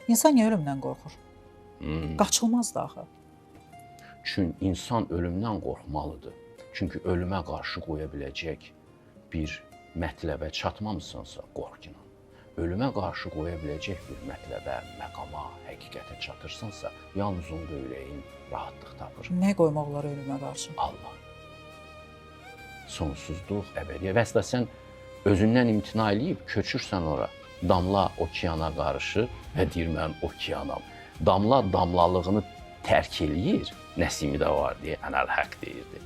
İnsan niyə ölümdən qorxur? Qaçılmazdı axı. Çünki insan ölümdən qorxmalıdır. Çünki ölümə qarşı qoya biləcək bir mətləbə çatmamısınsa qorxunan. Ölümə qarşı qoya biləcək bir mətləbə, məqama, həqiqətə çatırsınsa, yalnız onda ürəyin rahatlıq tapır. Nə qoymaq olar ölümə qarşı? Allah. Sonsuzluq, əbədiyyət. Və əslində sən özündən imtina eləyib köçürsən ora. Damla okeana qarışır və deyir mən okeanam. Damla damlalığını tərk eləyir. Nəsimi də var deyə Ənəl-Həq deyirdi.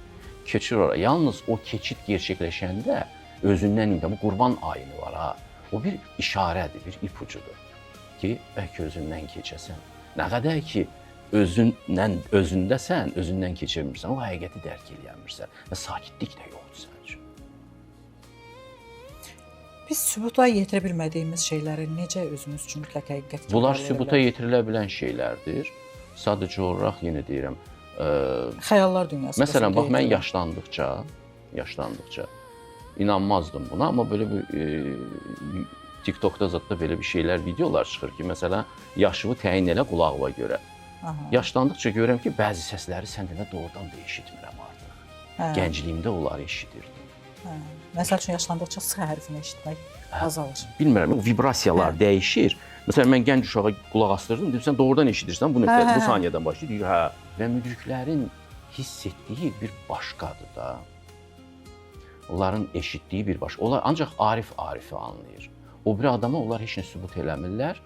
Keçir ora. Yalnız o keçid gerçəkləşəndə özündən imtina. Bu qurban ayini var ha. O bir işarədir, bir ipucudur ki, bəlkə özündən keçəsən. Nə qədər ki, özündəsən, özündən keçirmirsən, o həqiqəti dərk eləyəmirsən və sakitlik də yoxdur sənin üçün. Biz sübuta yetirə bilmədiyimiz şeyləri necə özümüz üçün mütləq həqiqət Bunlar sübuta yetirilə bilən şeylərdir. Sadəcə olaraq, yenə deyirəm, xəyallar dünyası. məsələn, bax, mən yaşlandıqca inanmazdım buna, amma belə bir TikTokda zətdə belə bir şeylər, videolar çıxır ki, məsələn, yaşımı təyin elə qulağıma görə. Yaşlandıqca görürəm ki, bəzi səsləri sən demə doğrudan da eşitmirəm artıq. Gəncliyimdə onları eşidirdim. Məsəl üçün, yaşlandıqca s hərfini eşitmək azalır. Bilmirəm, o vibrasiyalar dəyişir. Məsələn, mən gənc uşağa qulaq astırdım, dedim, sən doğrudan eşidirsən, bu saniyədən başlayır, deyir, hə. Və müdriklərin hiss etdiyi bir başqadır da. Onların eşitdiyi bir başqa. Onlar ancaq Arifi anlayır. O bir adama onlar heç nə sübut eləmirlər.